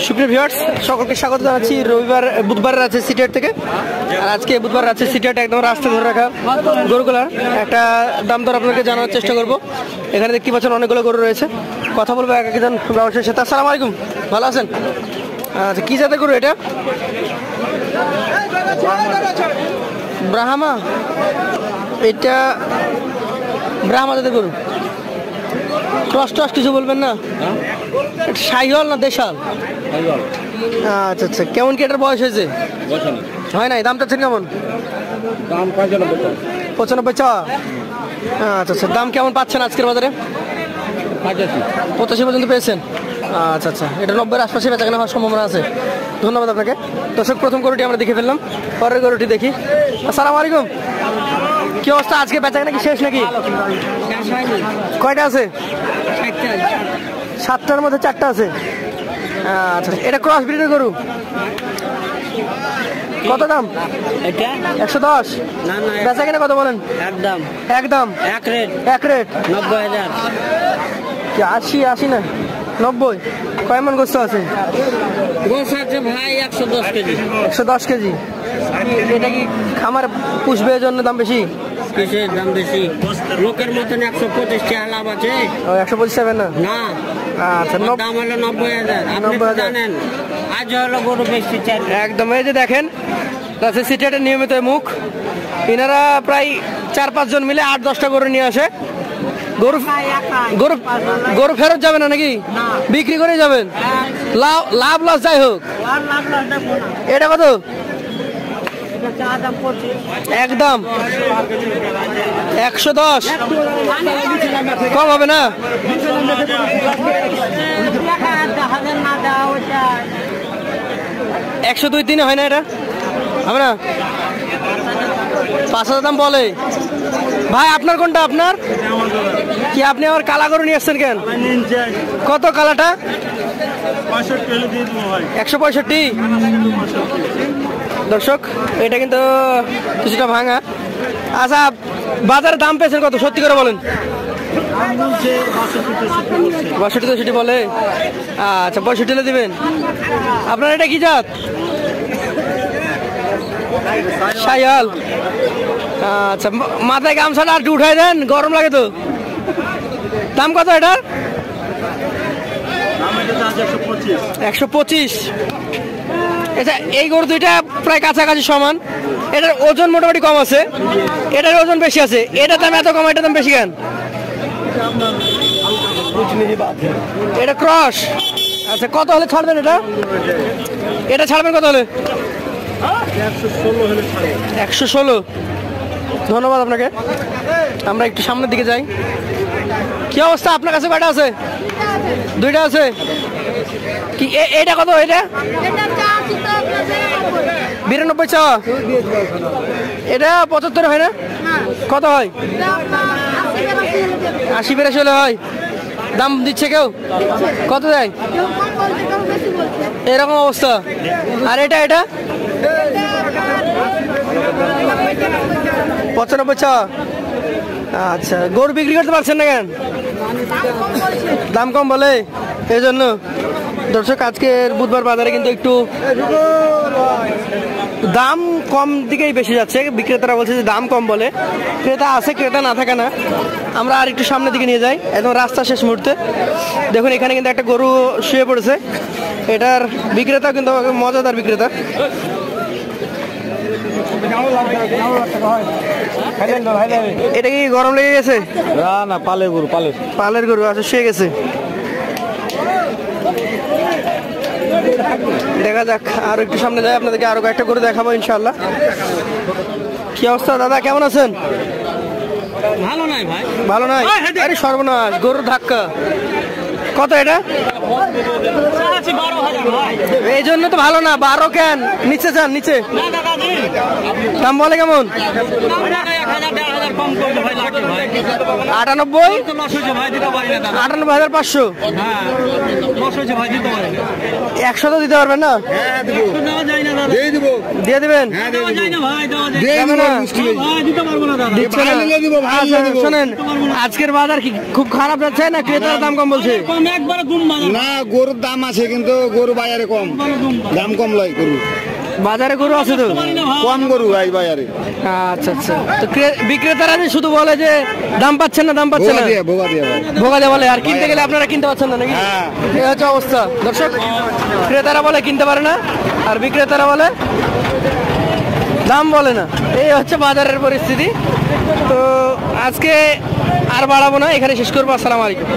সুপ্রিয় ভিউয়ার্স, সকলকে স্বাগত জানাচ্ছি বুধবার রাতে সিটিহাট থেকে। আর আজকে বুধবার রাতে সিটিহাট একদম রাস্তা ধরে রাখা গরুগুলার একটা দাম দর আপনাকে জানার চেষ্টা করব। এখানে দেখতে পাচ্ছেন অনেকগুলো গরু রয়েছে, কথা বলবো এক একজন ব্যবসায়ীর সাথে। আসসালামু আলাইকুম, ভালো আছেন? আচ্ছা, কি জাতের গরু এটা? ব্রাহ্মা? এটা ব্রাহ্মা জাতের গরু? ক্রস টস কিছু বলবেন না? শাহিওয়াল না দেশাল? আচ্ছা আচ্ছা, কেমন কি এটার বয়স হয়েছে? হয় নাই, দাম চাচ্ছেন কেমন? 95 চাওয়া। আচ্ছা আচ্ছা, দাম কেমন পাচ্ছেন আজকের বাজারে? 85 পর্যন্ত পেয়েছেন। আচ্ছা আচ্ছা, এটা 90-এর আশপাশে বেচাকেনা হওয়ার সম্ভাবনা আছে। ধন্যবাদ আপনাকে। দর্শক, প্রথম গরুটি আমরা দেখে ফেললাম, পরের গরুটি দেখি। আসসালামু আলাইকুম, কি অবস্থা? আজকে বেচাকেনা কি শেষ নাকি? কয়টা আছে? 7টার মধ্যে 4টা আছে। আচ্ছা, এটা ক্রস ব্রিডের গরু। কত দাম? 110। বেচাকেনা কত বলেন? একদম এক রেট 90,000। 80 না 90? কয় মন গোস্ত আছে? ভাই 110 কেজি। 110 কেজি। এটা কি খামার পুষবে, জন্য দাম বেশি? কিসের দাম বেশি? লোকের মতন 125 টাকা লাভ আছে। 125 পাবেন না? না। আচ্ছা, দাম হলো 90,000। আপনি জানেন আজ হলো গরু বেশি চাই একদম। এই যে দেখেন, সিটিহাটের নিয়মিত মুখ, এনারা প্রায় 4-5 জন মিলে 8-10টা গরু নিয়ে আসে। গরু গরু গরু ফেরত যাবে না নাকি? বিক্রি করে যাবেন? লাভ লস যাই হোক। এটা কত? একদম 110। কম হবে না? 102-3 হয় না? এটা হবে না? 5,000 দাম বলে ভাই। আপনার কোনটা? আপনার কি? আপনি আবার কালা গরু নিয়ে আসছেন কেন? কত কালাটা? 165। দর্শক, এটা কিন্তু কিছুটা ভাঙা। আচ্ছা, বাজারে দাম পেয়েছেন কত? সত্যি করে বলেন। 62 বলে? আচ্ছা, 65 দিবেন। আপনার এটা কি জাত? শাহিওয়াল। আচ্ছা, মাথায় গামছাটা আর উঠাই দেন, গরম লাগে তো। দাম কত এটার? 125। আচ্ছা, এই গরু দুইটা প্রায় কাছাকাছি সমান। এটার ওজন মোটামুটি কম আছে, এটার ওজন বেশি আছে। এটার দাম এত কম, এটার দাম বেশি কেন? এটা ক্রস। আচ্ছা, কত হলে ছাড়বেন এটা? এটা ছাড়বেন কত হলে? 116। ধন্যবাদ আপনাকে। আমরা একটু সামনের দিকে যাই। কি অবস্থা? আপনার কাছে কয়টা আছে? 2টা আছে। কি এটা কত? এটা 92 চাওয়া। এটা 75 হয় না? কত হয়? 80-82 হলে হয়। দাম দিচ্ছে কেউ? কত দেয়? এরকম অবস্থা। আর এটা 95 চাওয়া। আচ্ছা, গরু বিক্রি করতে পারছেন না কেন? দাম কম বলে, এই জন্য। দর্শক, আজকের বুধবার বাজারে কিন্তু একটু দাম কম দিকেই বেশি যাচ্ছে। বিক্রেতারা বলছে যে দাম কম বলে। ক্রেতা আছে, ক্রেতা না থাকে না। আমরা আর একটু সামনের দিকে নিয়ে যাই, একদম রাস্তা শেষ মুহূর্তে। দেখুন, এখানে কিন্তু একটা গরু শুয়ে পড়েছে। এটার বিক্রেতা কিন্তু মজাদার বিক্রেতা। এটা কি গরম লেগে গেছে? না, পালের গরু আছে, শুয়ে গেছে। দেখা যাক, আরো একটু সামনে যাই, আপনাদেরকে আরো কয়েকটা গরু দেখাবো ইনশাআল্লাহ। কি অবস্থা দাদা, কেমন আছেন? ভালো নাই ভাই। ভালো নাই? আরে সর্বনাশ, গরুর ধাক্কা। কত এটা? এই জন্য তো ভালো না। 12 কেন? নিচে যান, নিচে। দাম বলে কেমন? 98,500। 100 তো দিতে পারবেন না? দিয়ে দিবেন? যাবে না? দিচ্ছে না? আচ্ছা, শোনেন, আজকের বাজার কি খুব খারাপ যাচ্ছে না ক্রেতার দাম কম বলছে? না, গরুর দাম আছে কিন্তু গরু বাজারে কম, দাম কম লয় গরু। বাজারে গরু আছে তো, কম গরু ভাই বাজারে। আচ্ছা আচ্ছা। তো বিক্রেতারা যে শুধু বলে যে দাম পাচ্ছেন না, দাম পাচ্ছেন না, ভোগা দিয়ে ভাই, ভোগা দিয়ে বলে, আর কিনতে গেলে আপনারা কিনতে পাচ্ছেন না নাকি? এই হচ্ছে অবস্থা দর্শক। ক্রেতারা বলে কিনতে পারে না, আর বিক্রেতারা বলে দাম বলে না। এই হচ্ছে বাজারের পরিস্থিতি। তো আজকে আর বাড়াবো না, এখানে শেষ করবো। আসসালামু আলাইকুম।